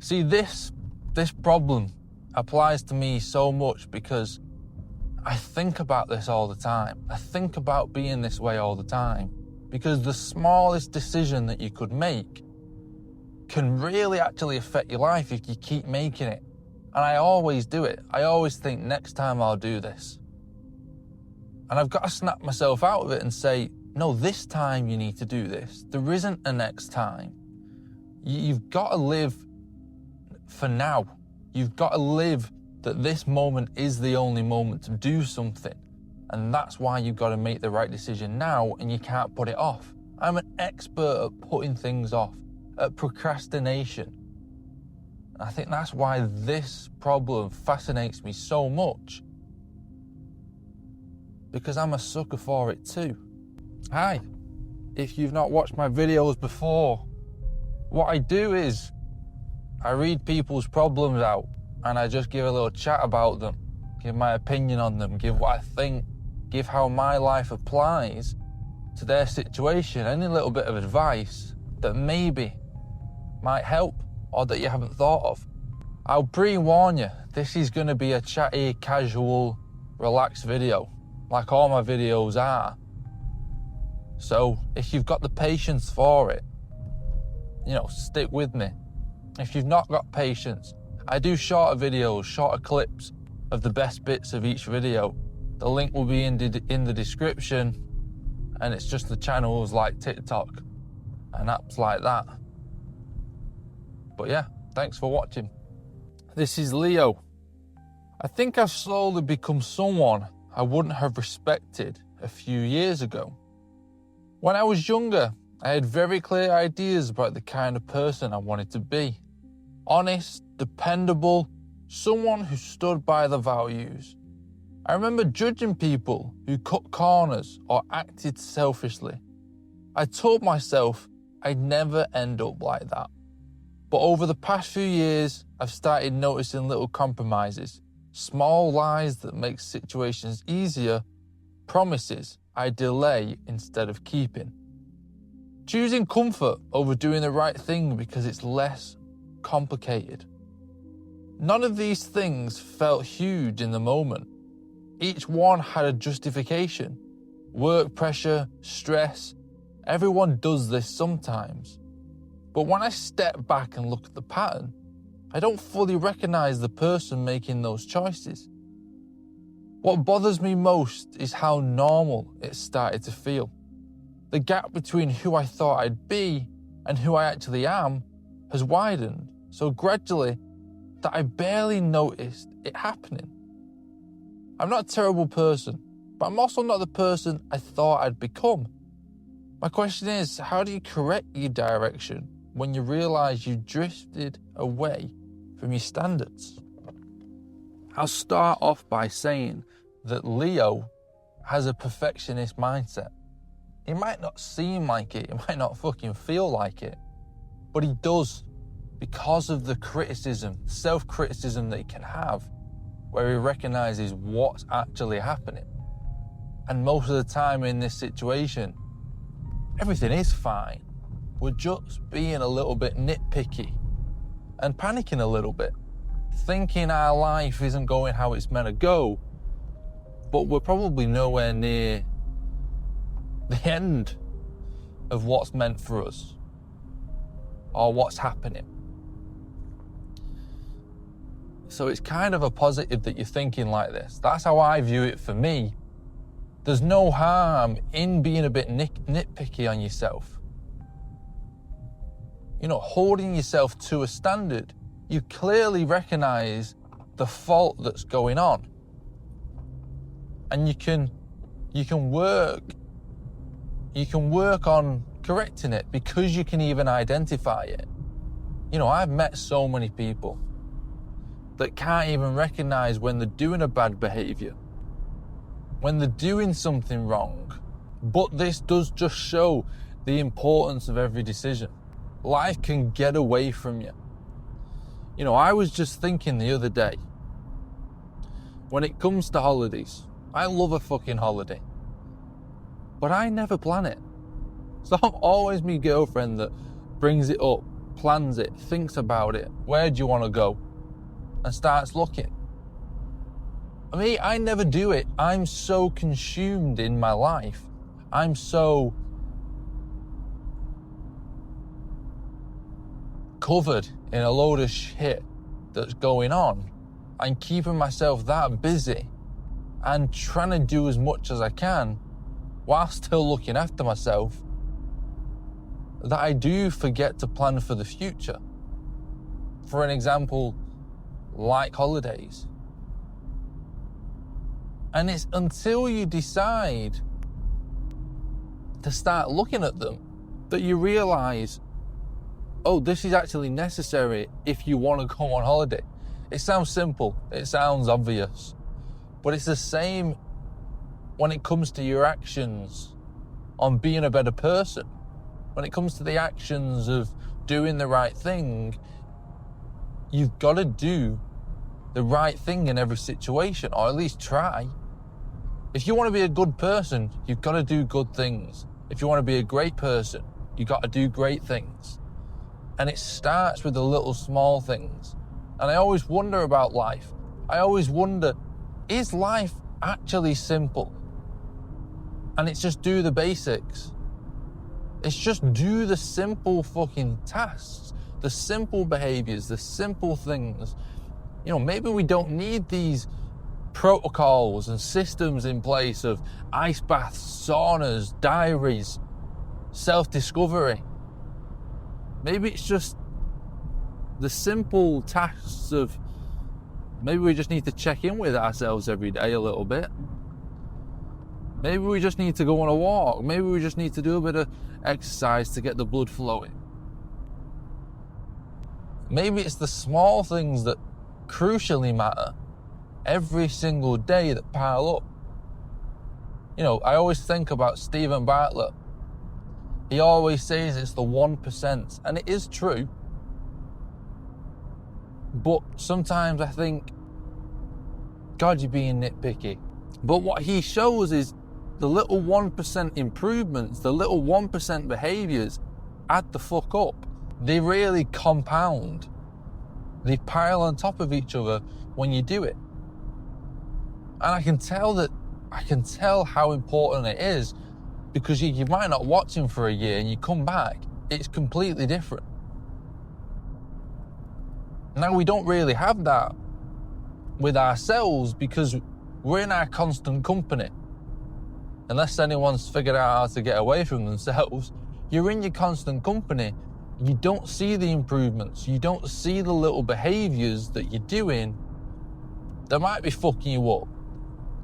See, this problem applies to me so much because I think about this all the time. I think about being this way all the time because the smallest decision that you could make can really actually affect your life if you keep making it. And I always do it. I always think, next time I'll do this. And I've got to snap myself out of it and say, no, this time you need to do this. There isn't a next time. You've got to live for now. You've got to live that this moment is the only moment to do something. And that's why you've got to make the right decision now, and you can't put it off. I'm an expert at putting things off, at procrastination. I think that's why this problem fascinates me so much, because I'm a sucker for it too. Hi, if you've not watched my videos before, what I do is I read people's problems out and I just give a little chat about them, give my opinion on them, give what I think, give how my life applies to their situation, any little bit of advice that maybe might help or that you haven't thought of. I'll pre-warn you, this is going to be a chatty, casual, relaxed video, like all my videos are. So if you've got the patience for it, stick with me. If you've not got patience, I do shorter videos, shorter clips of the best bits of each video. The link will be in the description, and it's just the channels like TikTok and apps like that. But yeah, thanks for watching. This is Leo. I think I've slowly become someone I wouldn't have respected a few years ago. When I was younger, I had very clear ideas about the kind of person I wanted to be. Honest, dependable, someone who stood by the values. I remember judging people who cut corners or acted selfishly. I told myself I'd never end up like that. But over the past few years, I've started noticing little compromises, small lies that make situations easier, promises I delay instead of keeping. Choosing comfort over doing the right thing because it's less complicated. None of these things felt huge in the moment. Each one had a justification. Work pressure, stress, everyone does this sometimes. But when I step back and look at the pattern, I don't fully recognize the person making those choices. What bothers me most is how normal it started to feel. The gap between who I thought I'd be and who I actually am has widened so gradually that I barely noticed it happening. I'm not a terrible person, but I'm also not the person I thought I'd become. My question is, how do you correct your direction when you realize you drifted away from your standards? I'll start off by saying that Leo has a perfectionist mindset. It might not seem like it might not fucking feel like it, but he does, because of the criticism, self-criticism that he can have, where he recognizes what's actually happening. And most of the time in this situation, everything is fine. We're just being a little bit nitpicky and panicking a little bit, thinking our life isn't going how it's meant to go, but we're probably nowhere near the end of what's meant for us or what's happening. So it's kind of a positive that you're thinking like this. That's how I view it for me. There's no harm in being a bit nitpicky on yourself. Holding yourself to a standard. You clearly recognize the fault that's going on. And you can work on correcting it because you can even identify it. I've met so many people that can't even recognize when they're doing a bad behavior, when they're doing something wrong. But this does just show the importance of every decision. Life can get away from you. I was just thinking the other day, when it comes to holidays, I love a fucking holiday, but I never plan it. So I'm always my girlfriend that brings it up plans it, thinks about it, where do you want to go, and starts looking. I never do it. I'm so consumed in my life. I'm so covered in a load of shit that's going on. I'm keeping myself that busy and trying to do as much as I can while still looking after myself that I do forget to plan for the future. For an example, like holidays. And it's until you decide to start looking at them that you realise, oh, this is actually necessary if you want to go on holiday. It sounds simple, it sounds obvious, but it's the same when it comes to your actions on being a better person. When it comes to the actions of doing the right thing, you've got to do the right thing in every situation, or at least try. If you want to be a good person, you've got to do good things. If you want to be a great person, you've got to do great things. And it starts with the little small things. And I always wonder about life. I always wonder, is life actually simple? And it's just do the basics. It's just do the simple fucking tasks, the simple behaviors, the simple things. Maybe we don't need these protocols and systems in place of ice baths, saunas, diaries, self-discovery. Maybe it's just the simple tasks of, maybe we just need to check in with ourselves every day a little bit. Maybe we just need to go on a walk. Maybe we just need to do a bit of exercise to get the blood flowing. Maybe it's the small things that crucially matter every single day that pile up. I always think about Stephen Bartlett. He always says it's the 1%, and it is true. But sometimes I think, God, you're being nitpicky. But what he shows is the little 1% improvements, the little 1% behaviours add the fuck up. They really compound. They pile on top of each other when you do it. And I can tell how important it is, because you might not watch him for a year and you come back, it's completely different. Now, we don't really have that with ourselves because we're in our constant company. Unless anyone's figured out how to get away from themselves, you're in your constant company. You don't see the improvements. You don't see the little behaviours that you're doing that might be fucking you up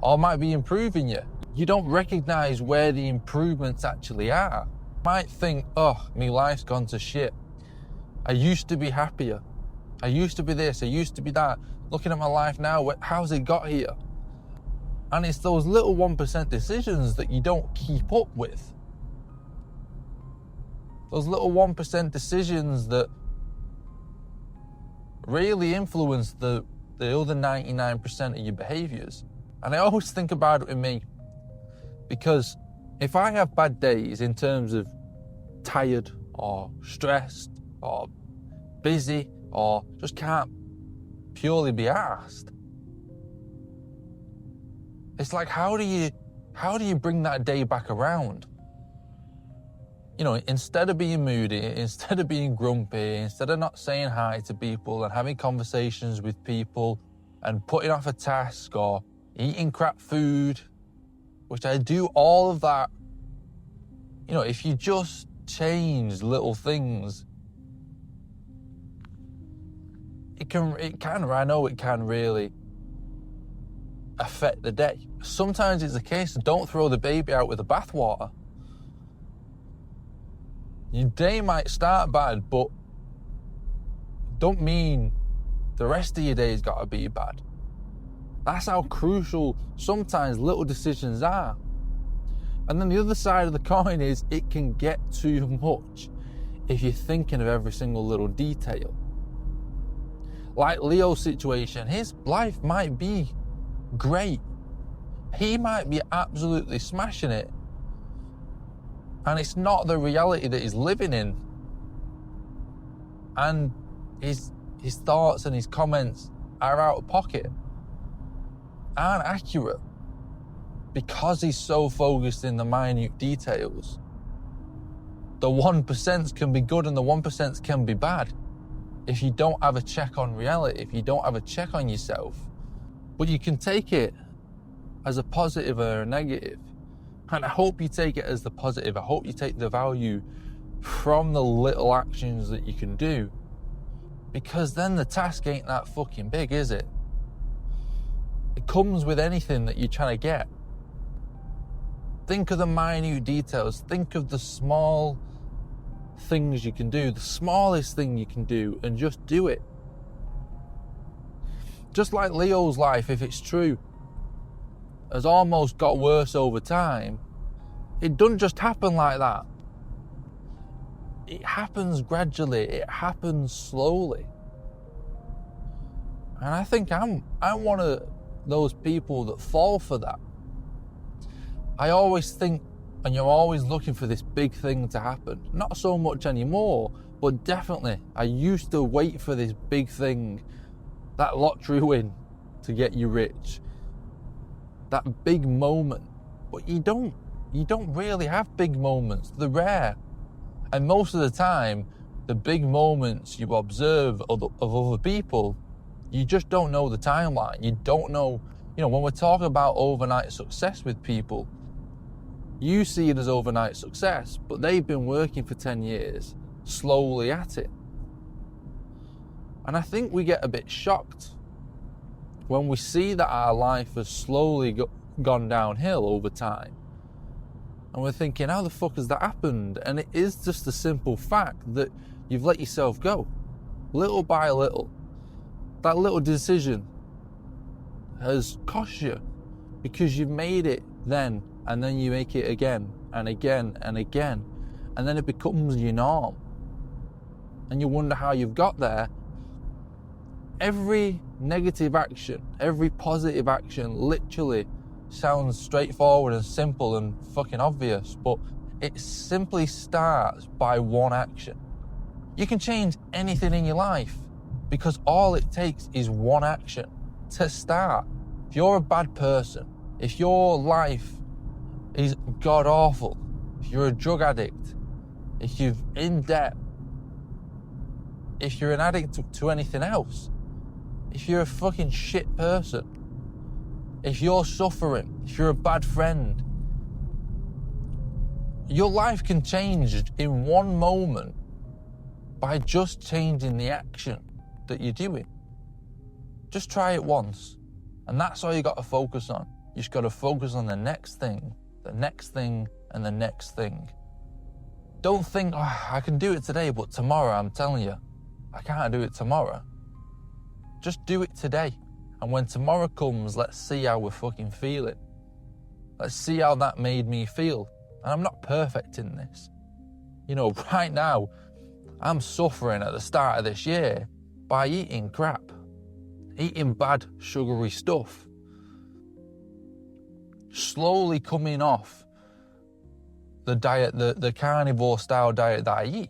or might be improving you. You don't recognise where the improvements actually are. You might think, oh, my life's gone to shit. I used to be happier. I used to be this. I used to be that. Looking at my life now, how's it got here? And it's those little 1% decisions that you don't keep up with. Those little 1% decisions that really influence the other 99% of your behaviours. And I always think about it with me, because if I have bad days in terms of tired or stressed or busy or just can't purely be arsed, it's like, how do you bring that day back around? Instead of being moody, instead of being grumpy, instead of not saying hi to people and having conversations with people and putting off a task or eating crap food, which I do all of that, if you just change little things, it can really affect the day. Sometimes it's a case of don't throw the baby out with the bathwater. Your day might start bad, but don't mean the rest of your day's got to be bad. That's how crucial sometimes little decisions are. And then the other side of the coin is it can get too much if you're thinking of every single little detail. Like Leo's situation, his life might be great. He might be absolutely smashing it. And it's not the reality that he's living in. And his thoughts and his comments are out of pocket, aren't accurate, because he's so focused in the minute details. The 1% can be good and the 1% can be bad if you don't have a check on reality, if you don't have a check on yourself. But you can take it as a positive or a negative. And I hope you take it as the positive. I hope you take the value from the little actions that you can do, because then the task ain't that fucking big, is it? It comes with anything that you're trying to get. Think of the minute details. Think of the small things you can do, the smallest thing you can do, and just do it. Just like Leo's life, if it's true, has almost got worse over time. It doesn't just happen like that. It happens gradually. It happens slowly. And I think I'm one of those people that fall for that. I always think, and you're always looking for this big thing to happen. Not so much anymore, but definitely I used to wait for this big thing, that lottery win to get you rich, that big moment. But you don't really have big moments. They're rare. And most of the time, the big moments you observe of other people, you just don't know the timeline. You don't know, when we're talking about overnight success with people, you see it as overnight success, but they've been working for 10 years, slowly at it. And I think we get a bit shocked when we see that our life has slowly gone downhill over time. And we're thinking, how the fuck has that happened? And it is just the simple fact that you've let yourself go, little by little. That little decision has cost you, because you've made it then, and then you make it again and again and again, and then it becomes your norm. And you wonder how you've got there. Every negative action, every positive action literally sounds straightforward and simple and fucking obvious, but it simply starts by one action. You can change anything in your life because all it takes is one action to start. If you're a bad person, if your life is god awful, if you're a drug addict, if you're in debt, if you're an addict to anything else, if you're a fucking shit person, if you're suffering, if you're a bad friend, your life can change in one moment by just changing the action that you're doing. Just try it once, and that's all you got to focus on. You just got to focus on the next thing, the next thing, and the next thing. Don't think, I can do it today, but tomorrow, I'm telling you, I can't do it tomorrow. Just do it today. And when tomorrow comes, let's see how we're fucking feeling. Let's see how that made me feel. And I'm not perfect in this. Right now, I'm suffering at the start of this year by eating crap, eating bad sugary stuff, slowly coming off the diet, the carnivore style diet that I eat.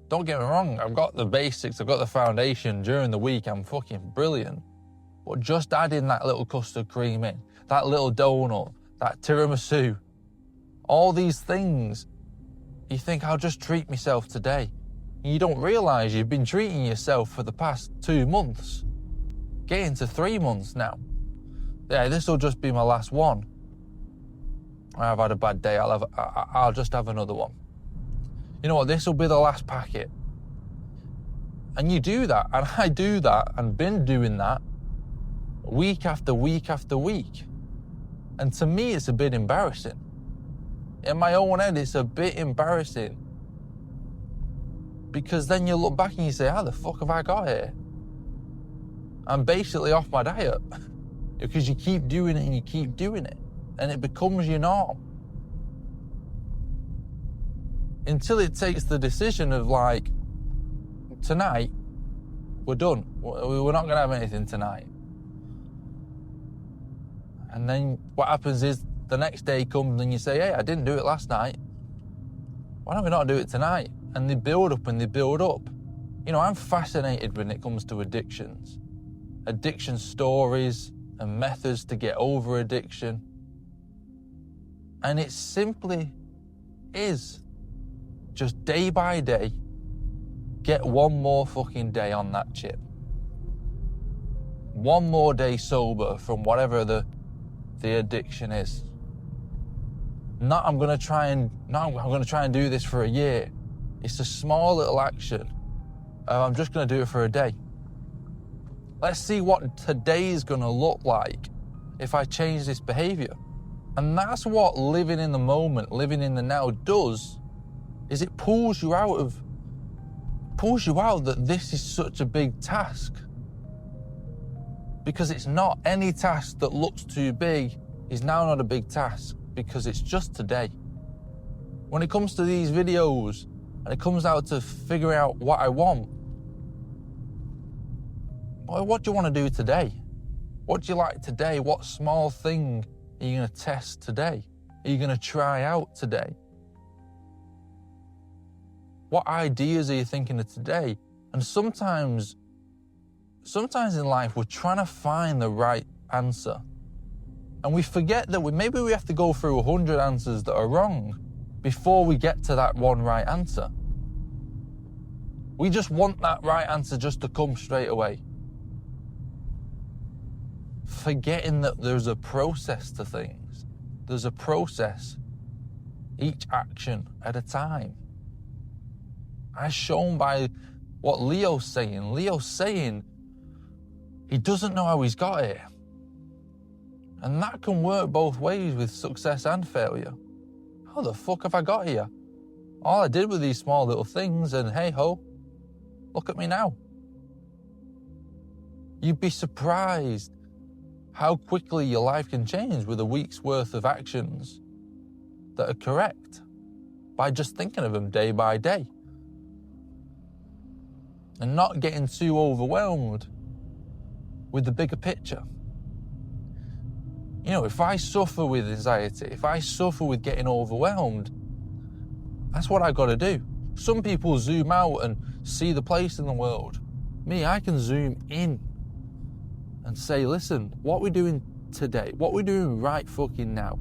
Don't get me wrong, I've got the basics, I've got the foundation. During the week, I'm fucking brilliant. But just adding that little custard cream in, that little donut, that tiramisu, all these things, you think, I'll just treat myself today. And you don't realise you've been treating yourself for the past 2 months. Getting to 3 months now. Yeah, this will just be my last one. I've had a bad day, I'll just have another one. You know what, this will be the last packet. And you do that, and I do that, and been doing that week after week after week. And to me, it's a bit embarrassing. In my own head, it's a bit embarrassing. Because then you look back and you say, how the fuck have I got here? I'm basically off my diet. Because you keep doing it and you keep doing it. And it becomes your norm. Until it takes the decision of like, tonight, we're done. We're not going to have anything tonight. And then what happens is the next day comes and you say, hey, I didn't do it last night. Why don't we not do it tonight? And they build up and they build up. You know, I'm fascinated when it comes to addictions. Addiction stories and methods to get over addiction. And it simply is just day by day, get one more fucking day on that chip. One more day sober from whatever the addiction is. I'm gonna try and do this for a year. It's a small little action. I'm just gonna do it for a day. Let's see what today's gonna look like if I change this behavior. And that's what living in the moment, living in the now does, is it pulls you out that this is such a big task. Because it's not. Any task that looks too big is now not a big task, because it's just today. When it comes to these videos, and it comes out to figuring out what I want, well, what do you want to do today? What do you like today? What small thing are you going to test today? Are you going to try out today? What ideas are you thinking of today? And sometimes in life, we're trying to find the right answer. And we forget that maybe we have to go through 100 answers that are wrong before we get to that one right answer. We just want that right answer just to come straight away. Forgetting that there's a process to things. There's a process, each action at a time. As shown by what Leo's saying. Leo's saying he doesn't know how he's got here. And that can work both ways with success and failure. How the fuck have I got here? All I did with these small little things, and hey ho, look at me now. You'd be surprised how quickly your life can change with a week's worth of actions that are correct by just thinking of them day by day. And not getting too overwhelmed with the bigger picture. You know, if I suffer with anxiety, if I suffer with getting overwhelmed, that's what I've got to do. Some people zoom out and see the place in the world. Me, I can zoom in and say, listen, what we're doing today, what we're doing right fucking now,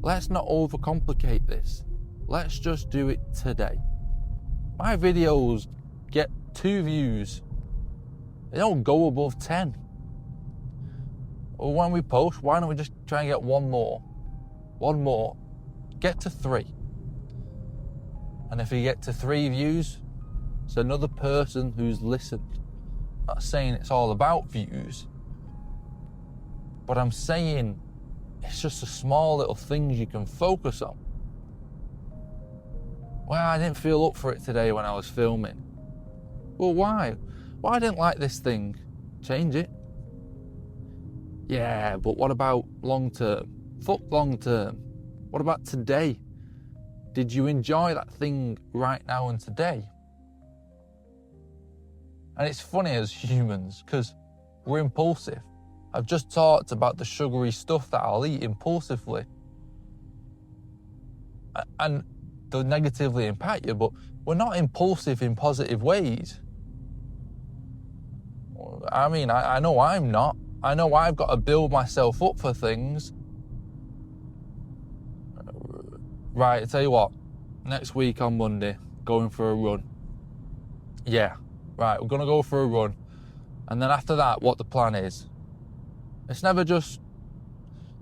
let's not overcomplicate this. Let's just do it today. My videos get 2 views. They don't go above 10. Or when we post, why don't we just try and get one more? One more. Get to 3. And if you get to 3 views, it's another person who's listened. I'm not saying it's all about views, but I'm saying it's just the small little things you can focus on. Well, I didn't feel up for it today when I was filming. Well, why? Well, I didn't like this thing. Change it. Yeah, but what about long term? Fuck long term. What about today? Did you enjoy that thing right now and today? And it's funny as humans, because we're impulsive. I've just talked about the sugary stuff that I'll eat impulsively. And they'll negatively impact you, but we're not impulsive in positive ways. I mean, I know I'm not. I know I've got to build myself up for things. Right, I tell you what, next week on Monday, going for a run. Yeah, right, we're going to go for a run. And then after that, what the plan is. It's never just,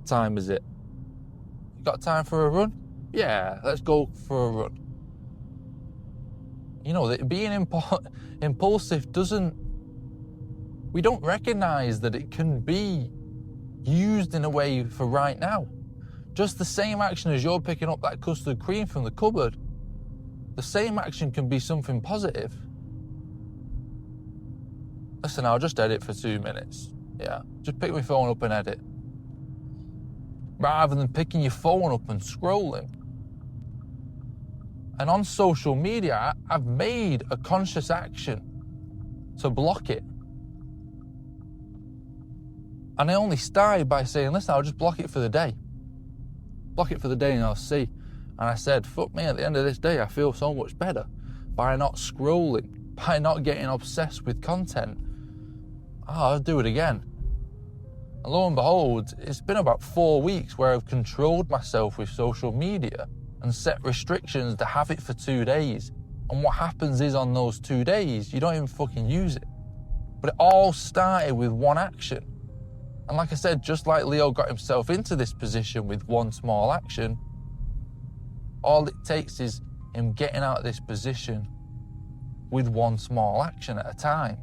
time is it? You got time for a run? Yeah, let's go for a run. You know, being impulsive we don't recognize that it can be used in a way for right now. Just the same action as you're picking up that custard cream from the cupboard, the same action can be something positive. Listen, I'll just edit for 2 minutes. Yeah, just pick my phone up and edit. Rather than picking your phone up and scrolling. And on social media, I've made a conscious action to block it. And I only started by saying, listen, I'll just block it for the day. Block it for the day and I'll see. And I said, fuck me, at the end of this day, I feel so much better by not scrolling. by not getting obsessed with content. I'll do it again. And lo and behold, it's been about 4 weeks where I've controlled myself with social media and set restrictions to have it for 2 days. And what happens is on those 2 days, you don't even fucking use it. But it all started with one action. And like I said, just like Leo got himself into this position with one small action, all it takes is him getting out of this position with one small action at a time.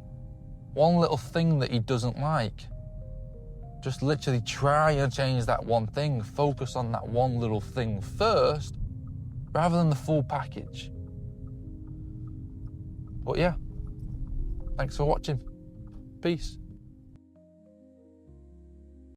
One little thing that he doesn't like. Just literally try and change that one thing. Focus on that one little thing first, rather than the full package. But yeah, thanks for watching. Peace.